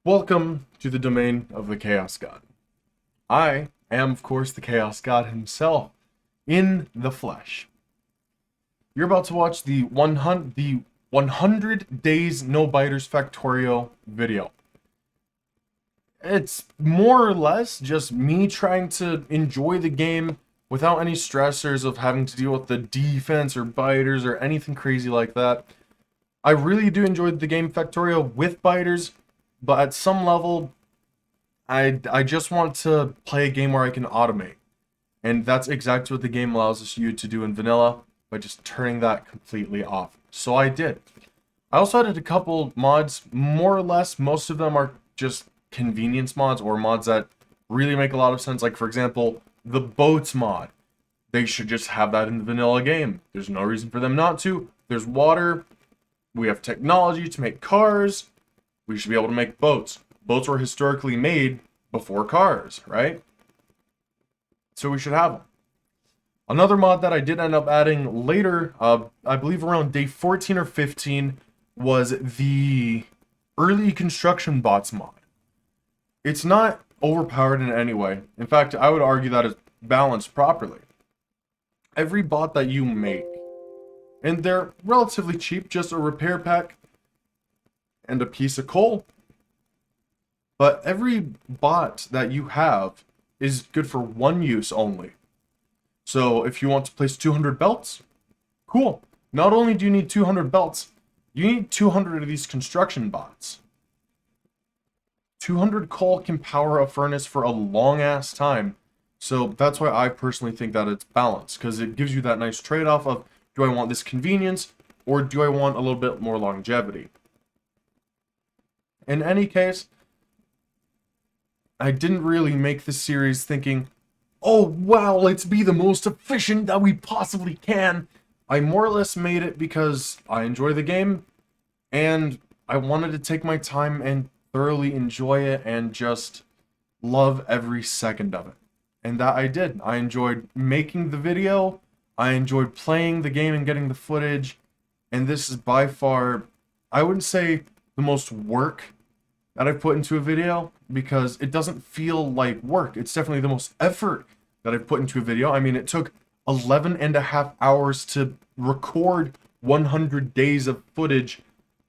Welcome to the domain of the Chaos God. I am, of course, the Chaos God himself, in the flesh. You're about to watch the 100 Days No Biters Factorio video. It's more or less just me trying to enjoy the game without any stressors of having to deal with the defense or biters or anything crazy like that. I really do enjoy the game Factorio with biters, but at some level, I just want to play a game where I can automate. And that's exactly what the game allows you to do in vanilla by just turning that completely off. So I did. I also added a couple mods, more or less, most of them are just convenience mods or mods that really make a lot of sense. Like, for example, the boats mod. They should just have that in the vanilla game. There's no reason for them not to. There's water. We have technology to make cars. We should be able to make boats. Boats were historically made before cars, right? So we should have them. Another mod that I did end up adding later, I believe around day 14 or 15, was the early construction bots mod. It's not overpowered in any way. In fact, I would argue that it's balanced properly. Every bot that you make, and they're relatively cheap, just a repair pack and a piece of coal. But every bot that you have is good for one use only. So if you want to place 200 belts, cool. Not only do you need 200 belts, you need 200 of these construction bots. 200 coal can power a furnace for a long ass time. So that's why I personally think that it's balanced, because it gives you that nice trade-off of, do I want this convenience or do I want a little bit more longevity? In any case, I didn't really make this series thinking, oh wow, let's be the most efficient that we possibly can. I more or less made it because I enjoy the game, and I wanted to take my time and thoroughly enjoy it and just love every second of it. And that I did. I enjoyed making the video, I enjoyed playing the game and getting the footage, and this is by far, I wouldn't say the most work that I've put into a video, because it doesn't feel like work. It's definitely the most effort that I've put into a video. I mean, it took 11 and a half hours to record 100 days of footage,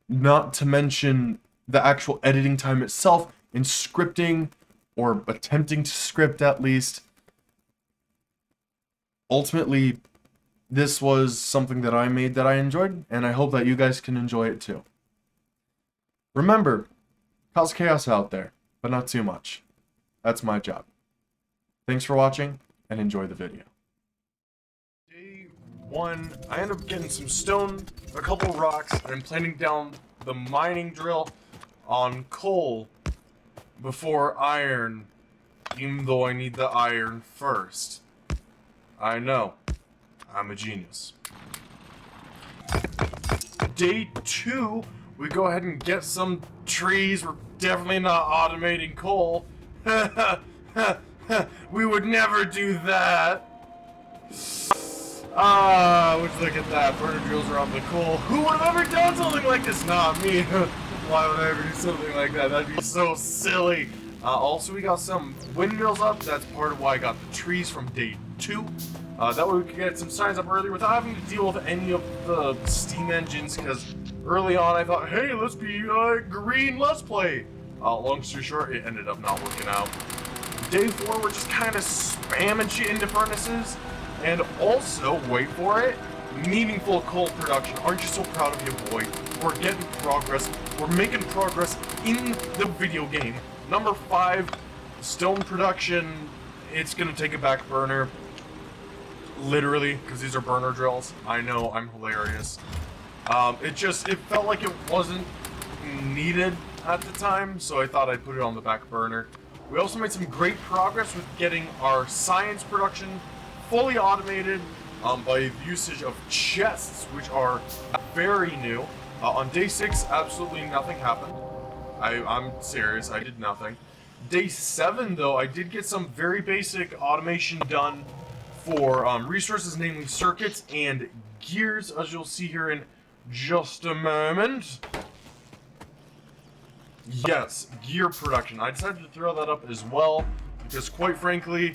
not to mention the actual editing time itself and scripting, or attempting to script at least. Ultimately, this was something that I made that I enjoyed, and I hope that you guys can enjoy it too. Remember, cause chaos out there, but not too much. That's my job. Thanks for watching, and enjoy the video. Day 1, I end up getting some stone, a couple rocks, and I'm planting down the mining drill on coal before iron, even though I need the iron first. I know, I'm a genius. Day 2, we go ahead and get some trees. We're definitely not automating coal. We would never do that. Look at that. Burner drills are on the coal. Who would have ever done something like this? Not me. Why would I ever do something like that? That'd be so silly. Also, we got some windmills up. That's part of why I got the trees from day 2. That way we could get some signs up earlier without having to deal with any of the steam engines, because early on I thought, hey, let's be green, let's play. Long story short, it ended up not working out. Day 4, we're just kind of spamming shit into furnaces. And also, wait for it, meaningful coal production. Aren't you so proud of you, boy? We're getting progress. We're making progress in the video game. Number 5, stone production. It's gonna take a back burner. Literally, because these are burner drills. I know, I'm hilarious. It felt like it wasn't needed at the time, so I thought I'd put it on the back burner. We also made some great progress with getting our science production fully automated by the usage of chests, which are very new. On day 6, absolutely nothing happened. I'm serious, I did nothing. Day 7, though, I did get some very basic automation done for resources, namely circuits and gears, as you'll see here in just a moment. Yes, gear production. I decided to throw that up as well because, quite frankly,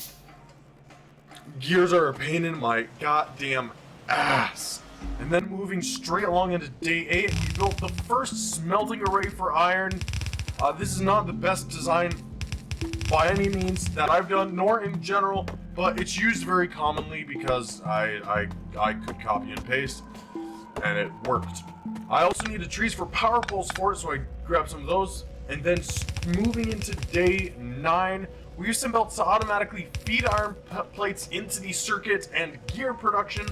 gears are a pain in my goddamn ass. And then moving straight along into day 8, we built the first smelting array for iron. This is not the best design by any means that I've done, nor in general, but it's used very commonly because I could copy and paste, and it worked. I also needed trees for power poles for it, so I grabbed some of those. And then moving into day 9, we used some belts to automatically feed iron plates into the circuit and gear production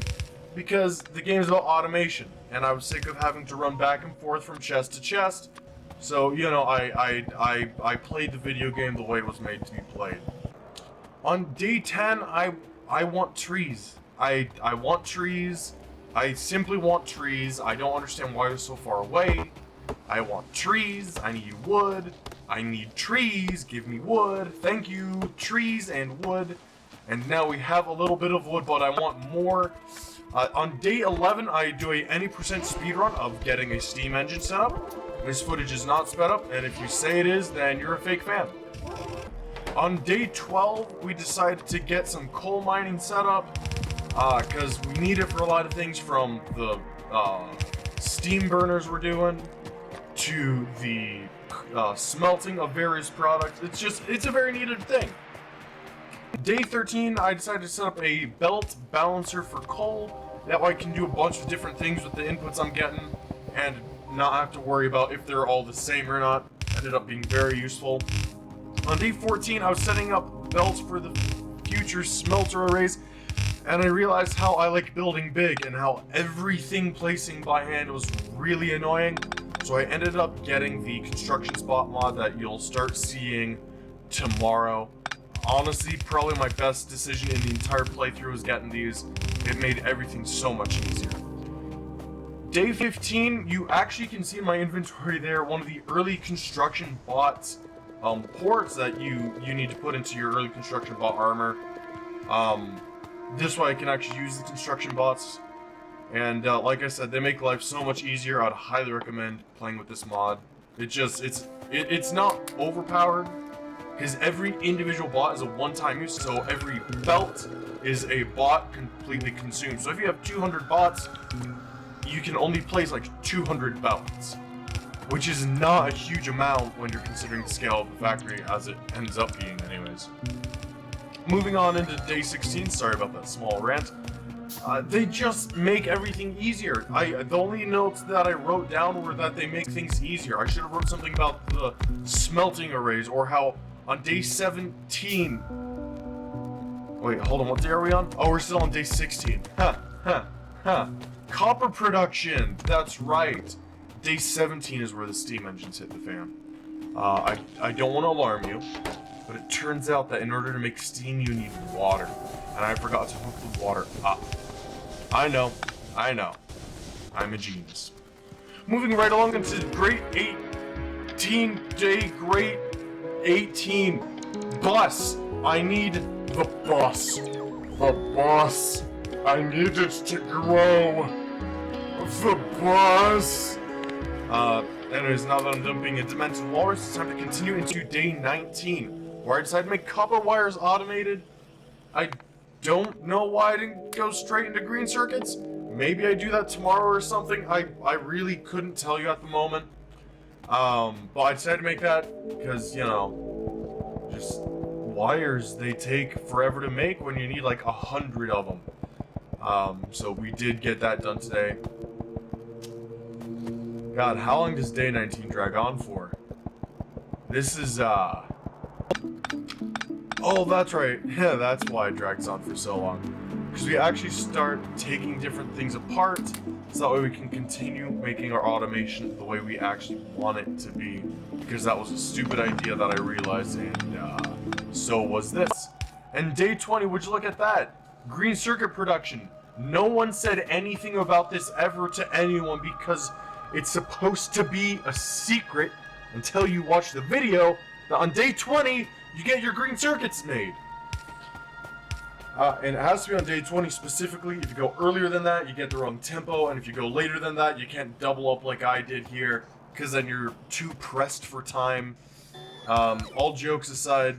because the game is about automation, and I was sick of having to run back and forth from chest to chest. So, you know, I played the video game the way it was made to be played. On day 10, I want trees. I want trees. I simply want trees. I don't understand why they're so far away. I want trees. I need wood. I need trees. Give me wood. Thank you. Trees and wood. And now we have a little bit of wood, but I want more. On day 11, I do a any percent speedrun of getting a steam engine set up. This footage is not sped up, and if you say it is, then you're a fake fan. On day 12, we decided to get some coal mining set up, because we need it for a lot of things, from the steam burners we're doing to the smelting of various products. It's a very needed thing. Day 13, I decided to set up a belt balancer for coal. That way I can do a bunch of different things with the inputs I'm getting and not have to worry about if they're all the same or not. Ended up being very useful. On day 14, I was setting up belts for the future smelter arrays, and I realized how I like building big and how everything placing by hand was really annoying. So I ended up getting the construction spot mod that you'll start seeing tomorrow. Honestly, probably my best decision in the entire playthrough was getting these. It made everything so much easier. Day 15, you actually can see in my inventory there one of the early construction bots ports that you need to put into your early construction bot armor. This way I can actually use the construction bots. And like I said, they make life so much easier. I'd highly recommend playing with this mod. It's not overpowered, because every individual bot is a one-time use, so every belt is a bot completely consumed. So if you have 200 bots, you can only place like 200 belts, which is not a huge amount when you're considering the scale of the factory, as it ends up being anyways. Moving on into day 16, sorry about that small rant. They just make everything easier. The only notes that I wrote down were that they make things easier. I should have wrote something about the smelting arrays, or how on day 17... Wait, hold on, what day are we on? Oh, we're still on day 16. Copper production, that's right. Day 17 is where the steam engines hit the fan. I don't want to alarm you, but it turns out that in order to make steam, you need water. And I forgot to hook the water up. I know. I'm a genius. Moving right along into grade 18, day grade 18. Bus. I need the bus. The bus. I need it to grow. The bus. Anyways, now that I'm done being a demented walrus, it's time to continue into day 19, where I decided to make copper wires automated. I don't know why I didn't go straight into green circuits. Maybe I do that tomorrow or something. I really couldn't tell you at the moment. But I decided to make that because, you know, just wires, they take forever to make when you need like 100 of them. So we did get that done today. God, how long does day 19 drag on for? This is, oh, that's right. Yeah, that's why it drags on for so long. Because we actually start taking different things apart, so that way we can continue making our automation the way we actually want it to be. Because that was a stupid idea that I realized, and so was this. And day 20, would you look at that? Green circuit production. No one said anything about this ever to anyone because it's supposed to be a secret until you watch the video that on day 20, you get your green circuits made. And it has to be on day 20 specifically. If you go earlier than that, you get the wrong tempo, and if you go later than that, you can't double up like I did here. because then you're too pressed for time. All jokes aside,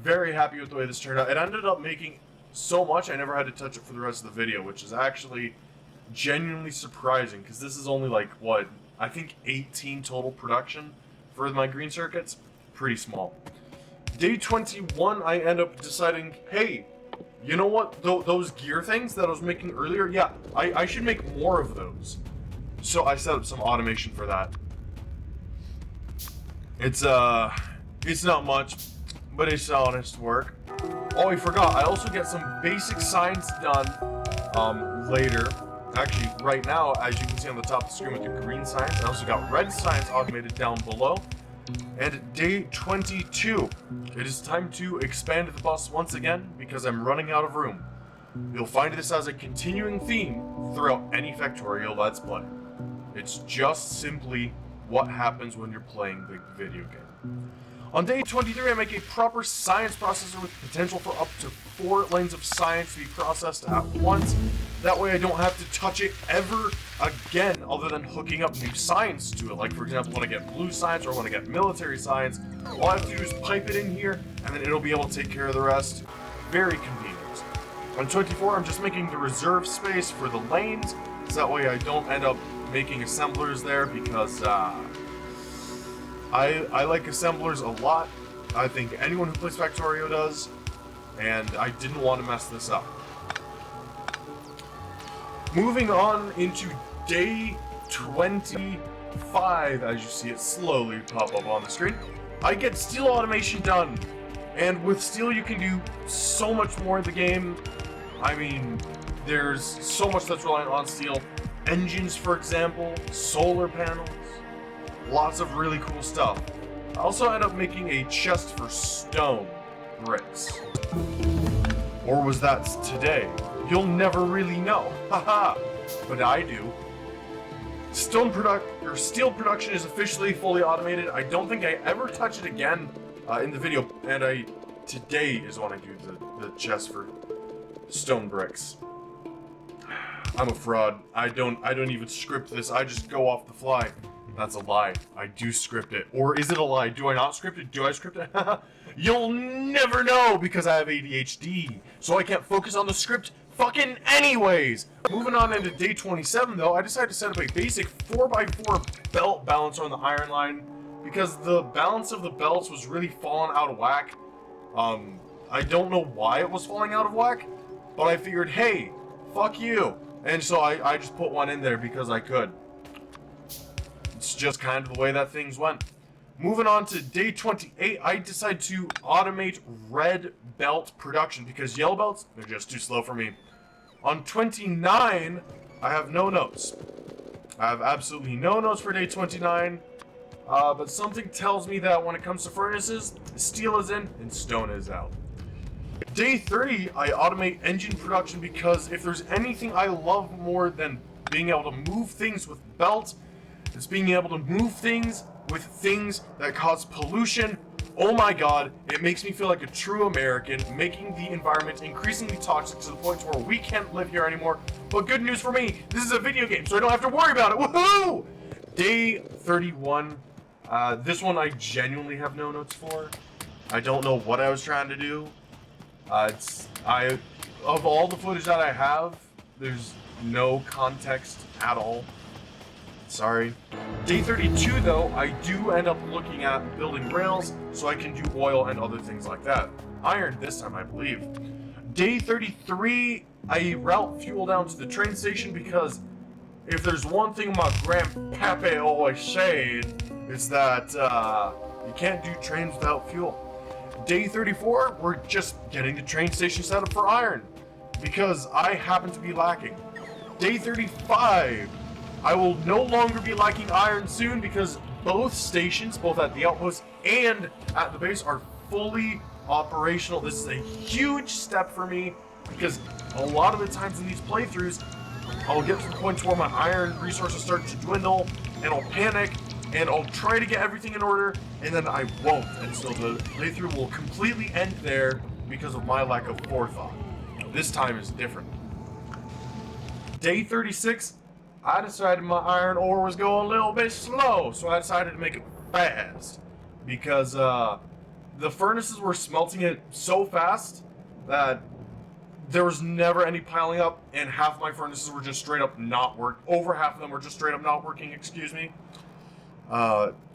very happy with the way this turned out. It ended up making so much I never had to touch it for the rest of the video, which is actually genuinely surprising, because this is only like, what, I think 18 total production for my green circuits. Pretty small. Day 21, I end up deciding, hey, you know what, those gear things that I was making earlier, yeah, I should make more of those. So I set up some automation for that. It's not much, but it's honest work. Oh, I forgot, I also get some basic science done later. Actually, right now, as you can see on the top of the screen with the green science, I also got red science automated down below. And day 22, it is time to expand the bus once again because I'm running out of room. You'll find this as a continuing theme throughout any Factorio Let's Play. It's just simply what happens when you're playing the video game. On day 23, I make a proper science processor with potential for up to 4 lanes of science to be processed at once. That way I don't have to touch it ever again other than hooking up new science to it. Like, for example, when I get blue science or when I get military science, all I have to do is pipe it in here and then it'll be able to take care of the rest. Very convenient. On 24, I'm just making the reserve space for the lanes, so that way I don't end up making assemblers there because I like assemblers a lot. I think anyone who plays Factorio does, and I didn't want to mess this up. Moving on into day 25, as you see it slowly pop up on the screen, I get steel automation done. And with steel you can do so much more in the game. I mean, there's so much that's reliant on steel. Engines, for example, solar panels, lots of really cool stuff. I also end up making a chest for stone bricks. Or was that today? You'll never really know. Haha! But I do. Steel production is officially fully automated. I don't think I ever touch it again in the video, and today is when I do the chest for stone bricks. I'm a fraud. I don't even script this. I just go off the fly. That's a lie. I do script it. Or is it a lie? Do I not script it? Do I script it? You'll never know because I have ADHD. So I can't focus on the script fucking anyways. Moving on into day 27 though, I decided to set up a basic 4x4 belt balancer on the iron line because the balance of the belts was really falling out of whack. I don't know why it was falling out of whack, but I figured, hey, fuck you. And so I just put one in there because I could. It's just kind of the way that things went. Moving on to day 28, I decided to automate red belt production because yellow belts, they're just too slow for me. On 29, I have no notes. I have absolutely no notes for day 29, but something tells me that when it comes to furnaces, steel is in and stone is out. Day 30, I automate engine production because if there's anything I love more than being able to move things with belts, it's being able to move things with things that cause pollution. Oh my god, it makes me feel like a true American, making the environment increasingly toxic to the point where we can't live here anymore. But good news for me, this is a video game, so I don't have to worry about it. Woohoo! Day 31, this one I genuinely have no notes for. I don't know what I was trying to do. Of all the footage that I have, there's no context at all. Sorry. Day 32 though, I do end up looking at building rails so I can do oil and other things like that. Iron this time, I believe. Day 33, I route fuel down to the train station because if there's one thing my grandpappy always said, it's that you can't do trains without fuel. Day 34, we're just getting the train station set up for iron because I happen to be lacking. Day 35, I will no longer be lacking iron soon because both stations, both at the outpost and at the base, are fully operational. This is a huge step for me because a lot of the times in these playthroughs, I'll get to the point where my iron resources start to dwindle and I'll panic and I'll try to get everything in order and then I won't. And so the playthrough will completely end there because of my lack of forethought. This time is different. Day 36, I decided my iron ore was going a little bit slow, so I decided to make it fast. Because the furnaces were smelting it so fast that there was never any piling up, and half my furnaces were just straight up not working. Over half of them were just straight up not working, excuse me.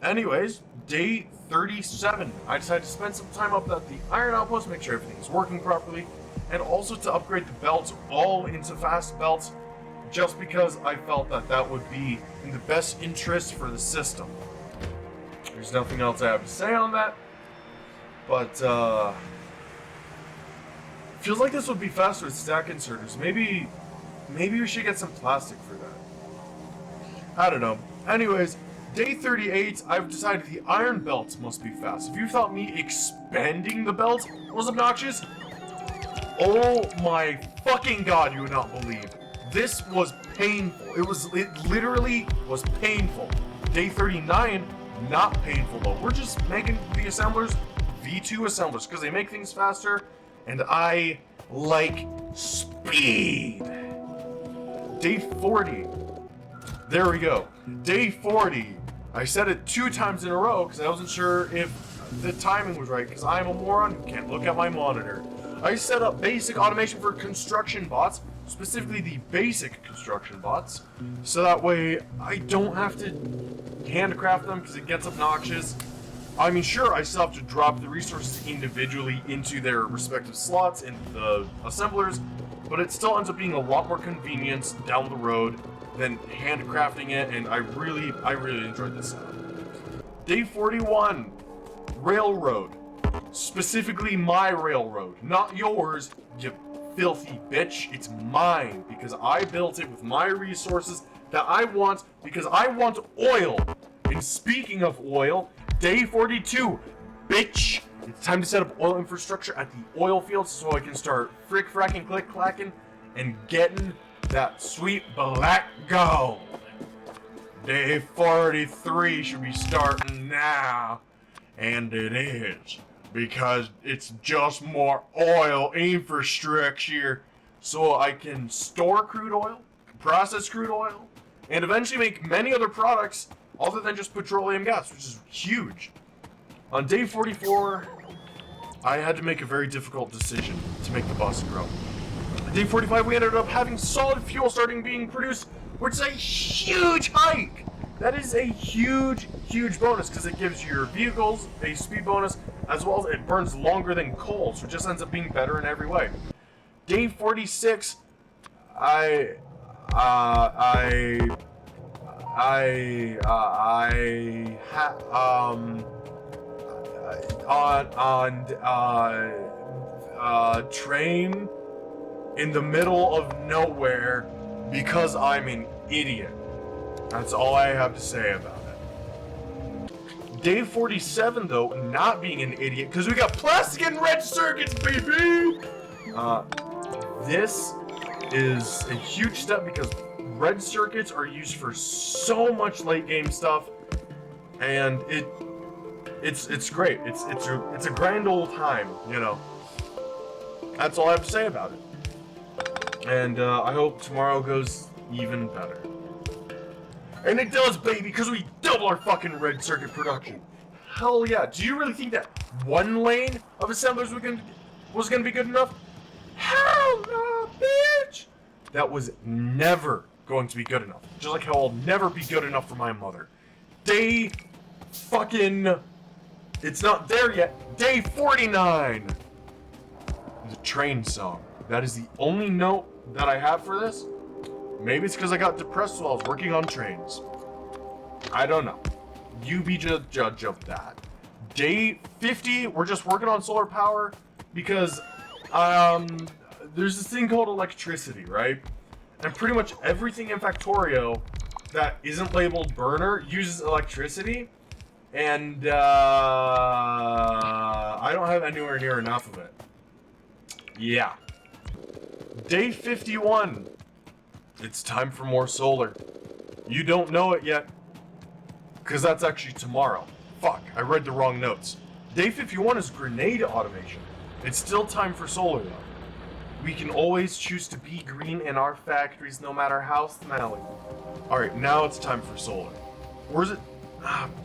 Anyways, day 37, I decided to spend some time up at the iron outpost, make sure everything is working properly, and also to upgrade the belts all into fast belts, just because I felt that that would be in the best interest for the system. There's nothing else I have to say on that, but feels like this would be faster with stack inserters. Maybe we should get some plastic for that. I don't know. Anyways, day 38, I've decided the iron belts must be fast. If you thought me expanding the belt was obnoxious, oh my fucking god, you would not believe. This was painful. It literally was painful. Day 39, not painful though. We're just making the assemblers V2 assemblers because they make things faster, and I like speed. Day 40. There we go. Day 40. I said it 2 times in a row because I wasn't sure if the timing was right, because I'm a moron who can't look at my monitor. I set up basic automation for construction bots, specifically the basic construction bots, so that way I don't have to handcraft them because it gets obnoxious. I mean, sure, I still have to drop the resources individually into their respective slots in the assemblers, but it still ends up being a lot more convenience down the road than handcrafting it, and I really enjoyed this setup. Day 41, railroad. Specifically my railroad, not yours, you filthy bitch. It's mine, because I built it with my resources that I want, because I want oil. And speaking of oil, day 42, bitch. It's time to set up oil infrastructure at the oil fields so I can start frick-fracking, click-clacking, and getting that sweet black gold. Day 43 should be starting now. And it is, because it's just more oil infrastructure, so I can store crude oil, process crude oil, and eventually make many other products other than just petroleum gas, which is huge. On day 44, I had to make a very difficult decision to make the bus grow. On day 45, we ended up having solid fuel starting being produced, which is a huge hike. That is a huge bonus, because it gives your vehicles a speed bonus, as well as it burns longer than coal, so it just ends up being better in every way. Day 46, train in the middle of nowhere because I'm an idiot. That's all I have to say about it. Day 47, though, not being an idiot, because we got plastic and red circuits, baby! This is a huge step, because red circuits are used for so much late game stuff, and it's great. It's a grand old time, you know. That's all I have to say about it. And I hope tomorrow goes even better. And it does, baby, because we double our fucking red circuit production. Hell yeah. Do you really think that one lane of assemblers was gonna be good enough? Hell no, bitch! That was never going to be good enough. Just like how I'll never be good enough for my mother. Day fucking... It's not there yet. Day 49! The train song. That is the only note that I have for this. Maybe it's because I got depressed while I was working on trains. I don't know. You be the judge of that. Day 50, we're just working on solar power because there's this thing called electricity, right? And pretty much everything in Factorio that isn't labeled burner uses electricity, and I don't have anywhere near enough of it. Yeah. Day 51. It's time for more solar. You don't know it yet, because that's actually tomorrow. Fuck, I read the wrong notes. Day 51 is grenade automation. It's still time for solar though. We can always choose to be green in our factories, no matter how smelly. Alright, now it's time for solar. Or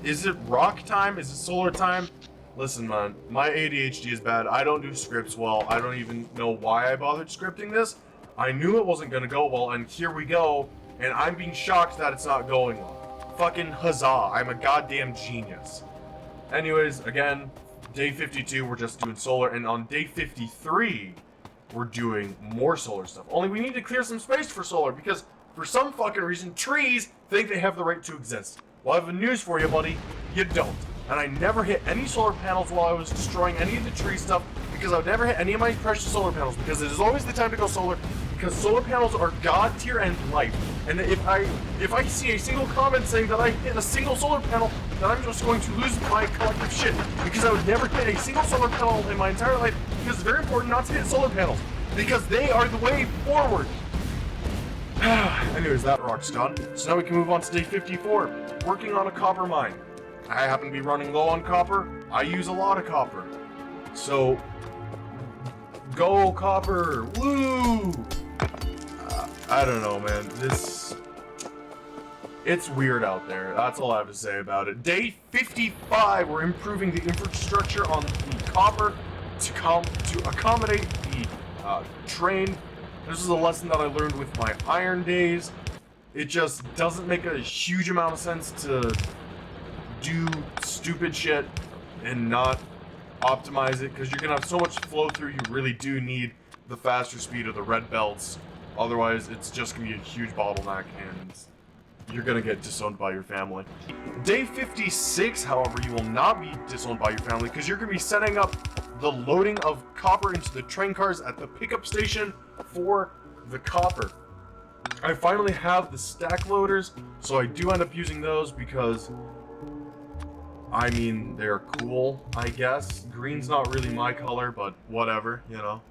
is it rock time? Is it solar time? Listen, man, my ADHD is bad. I don't do scripts well. I don't even know why I bothered scripting this. I knew it wasn't gonna go well, and here we go, and I'm being shocked that it's not going well. Fucking huzzah, I'm a goddamn genius. Anyways, again, day 52, we're just doing solar, and on day 53, we're doing more solar stuff. Only we need to clear some space for solar, because for some fucking reason, trees think they have the right to exist. Well, I have news for you, buddy. You don't. And I never hit any solar panels while I was destroying any of the tree stuff, because I would never hit any of my precious solar panels, because it is always the time to go solar, because solar panels are god tier and life. And if I see a single comment saying that I hit a single solar panel, then I'm just going to lose my collective shit, because I would never hit a single solar panel in my entire life, because it's very important not to hit solar panels, because they are the way forward. Anyways, that rock's done. So now we can move on to day 54, working on a copper mine. I happen to be running low on copper. I use a lot of copper. So, go copper, woo! I don't know, man, it's weird out there. That's all I have to say about it. Day 55, we're improving the infrastructure on the copper to accommodate the train. This is a lesson that I learned with my iron days. It just doesn't make a huge amount of sense to do stupid shit and not optimize it, because you're gonna have so much flow through. You really do need the faster speed of the red belts. Otherwise, it's just gonna be a huge bottleneck and you're gonna get disowned by your family. Day 56, however, you will not be disowned by your family, because you're gonna be setting up the loading of copper into the train cars at the pickup station for the copper. I finally have the stack loaders, so I do end up using those because, I mean, they're cool, I guess. Green's not really my color, but whatever, you know.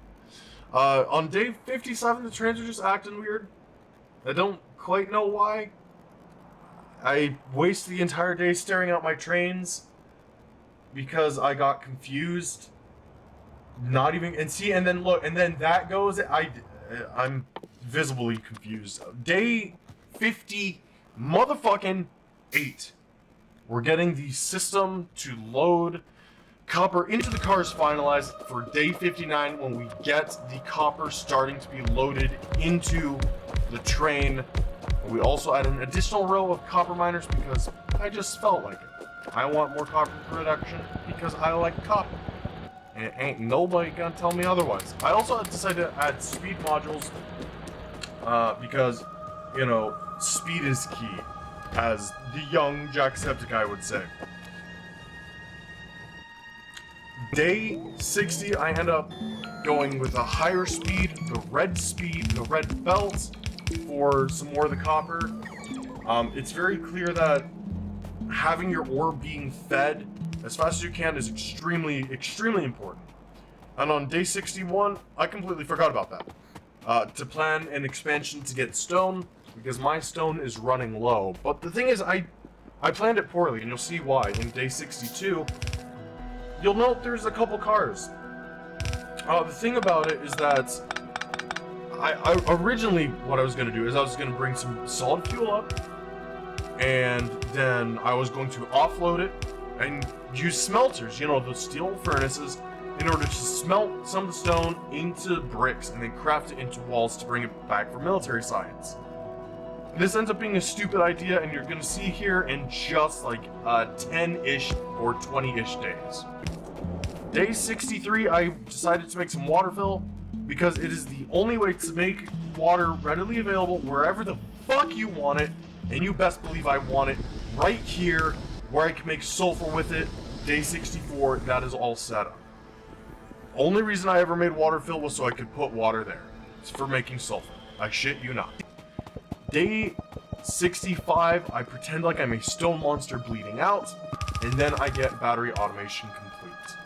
On day 57, the trains are just acting weird. I don't quite know why. I wasted the entire day staring at my trains because I got confused. Not even, and see, and then look, and then that goes, I'm visibly confused. Day 50 motherfucking 8. We're getting the system to load copper into the cars finalized for day 59, when we get the copper starting to be loaded into the train. We also add an additional row of copper miners because I just felt like it. I want more copper production because I like copper. And ain't nobody gonna tell me otherwise. I also decided to add speed modules because, you know, speed is key, as the young Jacksepticeye would say. Day 60, I end up going with a higher speed, the red belt, for some more of the copper. It's very clear that having your ore being fed as fast as you can is extremely, extremely important. And on day 61, I completely forgot about that. To plan an expansion to get stone, because my stone is running low. But the thing is, I planned it poorly, and you'll see why. In day 62, you'll note there's a couple cars. The thing about it is that I originally, what I was going to do is I was going to bring some solid fuel up, and then I was going to offload it and use smelters, you know, the steel furnaces, in order to smelt some of the stone into bricks and then craft it into walls to bring it back for military science. This ends up being a stupid idea, and you're going to see here in just like 10-ish or 20-ish days. Day 63, I decided to make some Waterfill, because it is the only way to make water readily available wherever the fuck you want it, and you best believe I want it right here, where I can make sulfur with it. Day 64, that is all set up. Only reason I ever made Waterfill was so I could put water there. It's for making sulfur. I shit you not. Day 65, I pretend like I'm a stone monster bleeding out, and then I get battery automation complete.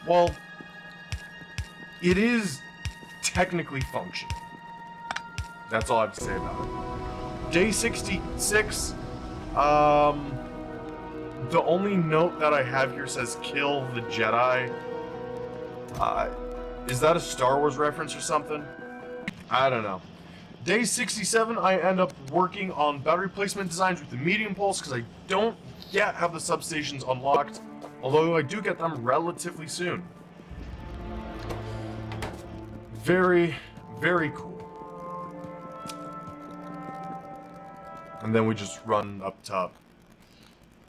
Well, it is technically functioning. That's all I have to say about it. Day 66, the only note that I have here says kill the Jedi. Is that a Star Wars reference or something? I don't know. Day 67, I end up working on battery placement designs with the medium pulse because I don't yet have the substations unlocked, although I do get them relatively soon. Very, very cool. And then we just run up top.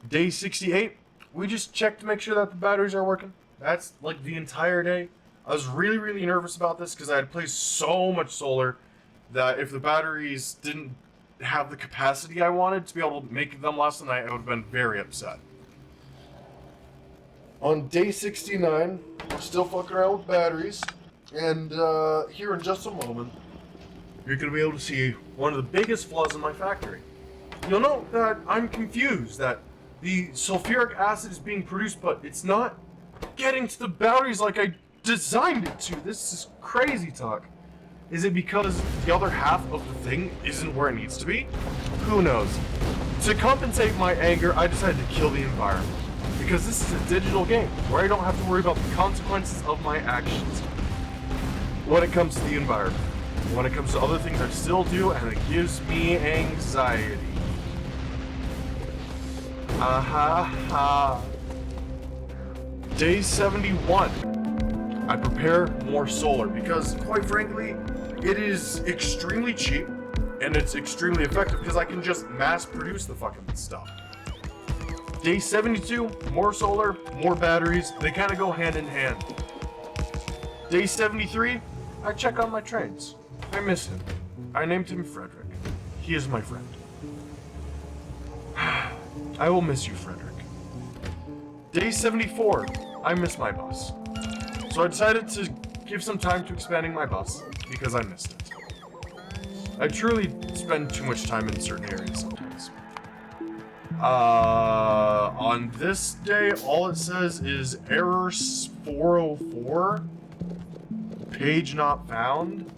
Day 68, we just check to make sure that the batteries are working. That's like the entire day. I was really, really nervous about this because I had placed so much solar that if the batteries didn't have the capacity I wanted to be able to make them last night, I would have been very upset. On day 69, we're still fucking around with batteries, and here in just a moment, you're going to be able to see one of the biggest flaws in my factory. You'll note that I'm confused that the sulfuric acid is being produced, but it's not getting to the batteries like I designed it to. This is crazy talk. Is it because the other half of the thing isn't where it needs to be? Who knows? To compensate my anger, I decided to kill the environment. Because this is a digital game, where I don't have to worry about the consequences of my actions. When it comes to the environment. When it comes to other things, I still do, and it gives me anxiety. Day 71. I prepare more solar because, quite frankly, it is extremely cheap and it's extremely effective because I can just mass produce the fucking stuff. Day 72, more solar, more batteries. They kind of go hand in hand. Day 73, I check on my trains. I miss him. I named him Frederick. He is my friend. I will miss you, Frederick. Day 74, I miss my bus. So I decided to give some time to expanding my bus, because I missed it. I truly spend too much time in certain areas sometimes. On this day, all it says is error 404, page not found.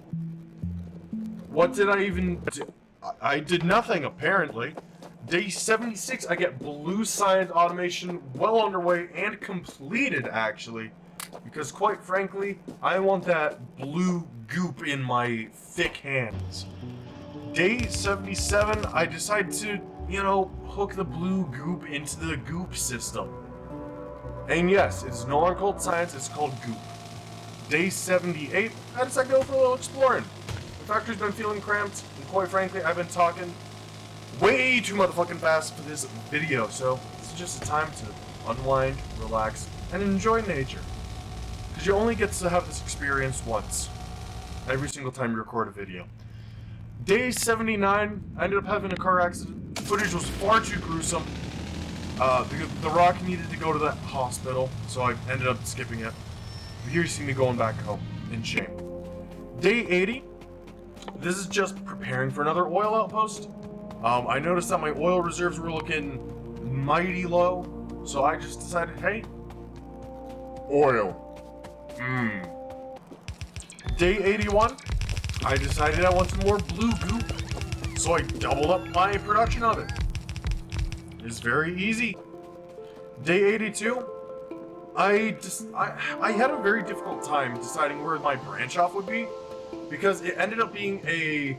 What did I even do? I did nothing, apparently. Day 76, I get blue science automation well underway and completed, actually. Because, quite frankly, I want that blue goop in my thick hands. Day 77, I decide to, hook the blue goop into the goop system. And yes, it's no longer called science, it's called goop. Day 78, I decide to go for a little exploring. The factory's been feeling cramped, and quite frankly, I've been talking way too motherfucking fast for this video, so this is just a time to unwind, relax, and enjoy nature. Because you only get to have this experience once, every single time you record a video. Day 79, I ended up having a car accident. The footage was far too gruesome. The Rock needed to go to the hospital, so I ended up skipping it. But here you see me going back home, in shame. Day 80, this is just preparing for another oil outpost. I noticed that my oil reserves were looking mighty low, so I just decided, hey, oil. Day 81, I decided I want some more blue goop, so I doubled up my production of it. It's very easy. Day 82, I had a very difficult time deciding where my branch off would be, because it ended up being a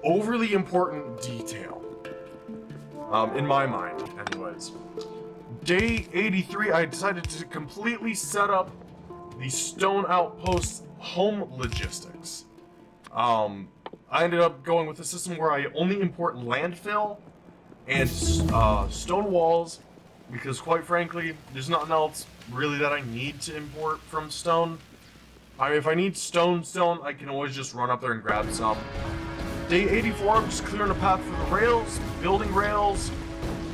overly important detail. In my mind, anyways. Day 83, I decided to completely set up the Stone Outpost home logistics. I ended up going with a system where I only import landfill and stone walls, because quite frankly, there's nothing else really that I need to import from stone. If I need stone, I can always just run up there and grab some. Day 84, I'm just clearing a path for the rails, building rails,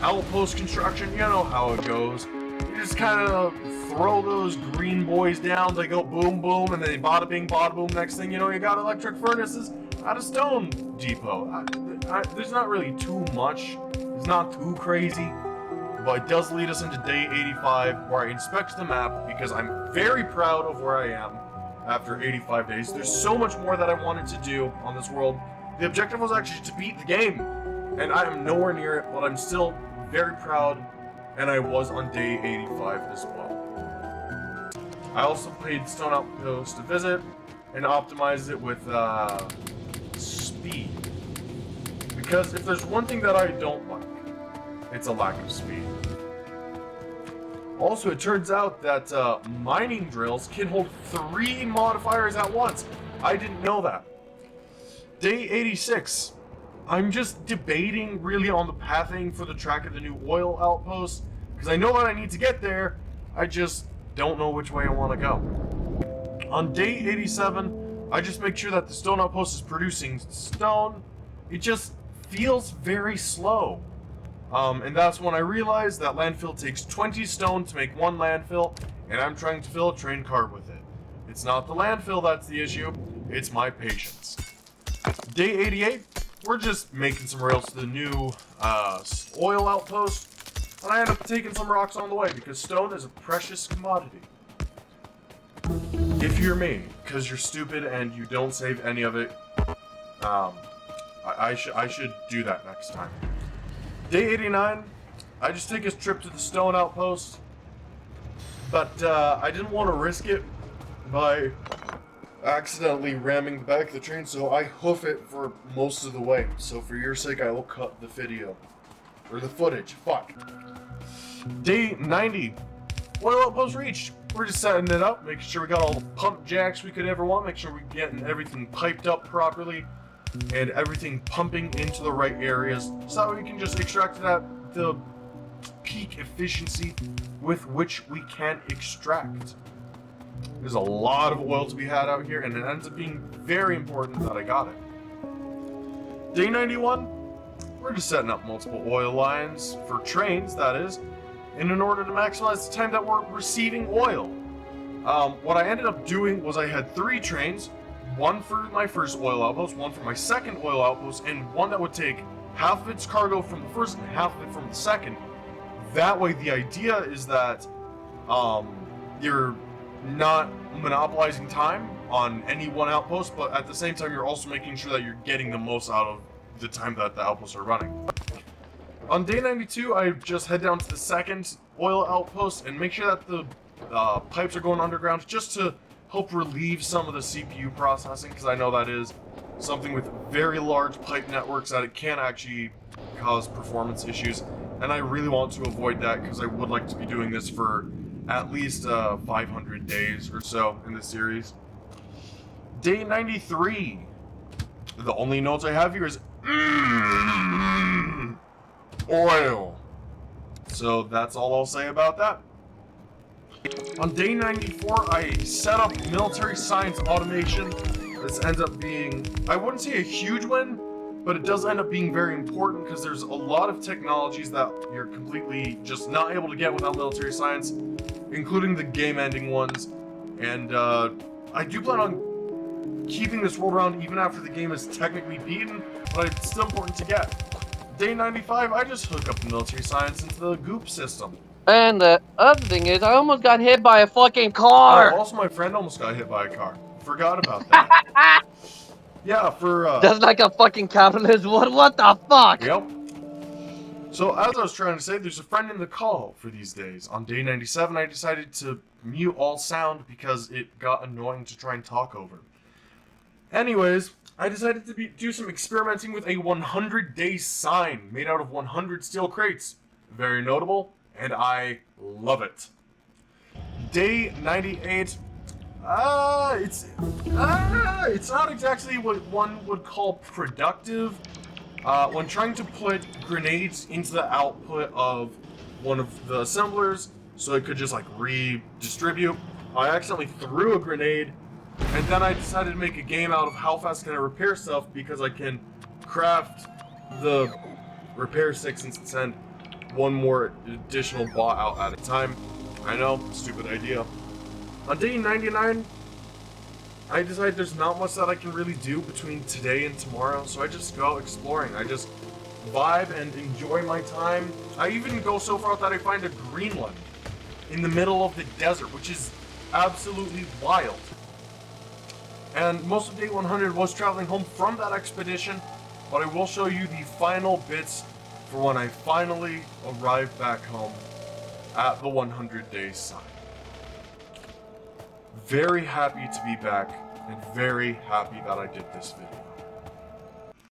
outpost construction, you know how it goes. You just kind of throw those green boys down, they go boom boom, and then they bada bing bada boom, next thing you know you got electric furnaces at a stone depot. There's not really too much, it's not too crazy, but it does lead us into day 85, where I inspect the map, because I'm very proud of where I am after 85 days. There's so much more that I wanted to do on this world. The objective was actually to beat the game, and I am nowhere near it, but I'm still very proud, and I was on day 85 as well. I also paid Stone Outpost a visit, and optimize it with speed. Because if there's one thing that I don't like, it's a lack of speed. Also, it turns out that mining drills can hold 3 modifiers at once. I didn't know that. Day 86. I'm just debating really on the pathing for the track of the new oil outpost, because I know that I need to get there, I just don't know which way I want to go. On day 87, I just make sure that the stone outpost is producing stone. It just feels very slow. And that's when I realized that landfill takes 20 stone to make 1 landfill, and I'm trying to fill a train car with it. It's not the landfill that's the issue, it's my patience. Day 88, we're just making some rails to the new oil outpost, and I end up taking some rocks on the way because stone is a precious commodity. If you're me, because you're stupid and you don't save any of it, I should do that next time. Day 89, I just take a trip to the stone outpost, but I didn't want to risk it by accidentally ramming the back of the train, so I hoof it for most of the way. So for your sake, I will cut the video. Or the footage. Fuck. Day 90. Oil outpost reached. We're just setting it up, making sure we got all the pump jacks we could ever want, make sure we're getting everything piped up properly, and everything pumping into the right areas, so that we can just extract it at the peak efficiency with which we can extract. There's a lot of oil to be had out here, and it ends up being very important that I got it. Day 91, we're just setting up multiple oil lines, for trains that is, and in order to maximize the time that we're receiving oil. What I ended up doing was I had 3 trains, 1 for my first oil outpost, 1 for my second oil outpost, and 1 that would take half of its cargo from the first and half of it from the second. That way, the idea is that you're not monopolizing time on any one outpost, but at the same time you're also making sure that you're getting the most out of the time that the outposts are running. On day 92, I just head down to the second oil outpost and make sure that the pipes are going underground, just to help relieve some of the CPU processing, because I know that is something with very large pipe networks that it can actually cause performance issues, and I really want to avoid that because I would like to be doing this for at least 500 days or so in the series. Day 93. The only notes I have here is oil. So that's all I'll say about that. On day 94, I set up military science automation. This ends up being, I wouldn't say a huge win, but it does end up being very important because there's a lot of technologies that you're completely just not able to get without military science, including the game-ending ones. And I do plan on keeping this world around even after the game is technically beaten, but it's still important to get. Day 95, I just hook up the military science into the goop system. And the other thing is, I almost got hit by a fucking car! Also, my friend almost got hit by a car. Forgot about that. Yeah, for That's like a fucking capitalist. What the fuck? Yep. So, as I was trying to say, there's a friend in the call for these days. On day 97, I decided to mute all sound because it got annoying to try and talk over. Anyways, I decided to do some experimenting with a 100-day sign made out of 100 steel crates. Very notable, and I love it. Day 98. It's not exactly what one would call productive. When trying to put grenades into the output of one of the assemblers so it could just like redistribute, I accidentally threw a grenade, and then I decided to make a game out of how fast can I repair stuff, because I can craft the repair sticks and send one more additional bot out at a time. I know, stupid idea. On day 99, I decided there's not much that I can really do between today and tomorrow, so I just go out exploring. I just vibe and enjoy my time. I even go so far that I find a Greenland in the middle of the desert, which is absolutely wild. And most of day 100 was traveling home from that expedition, but I will show you the final bits for when I finally arrived back home at the 100-day sign. Very happy to be back. and very happy that I did this video.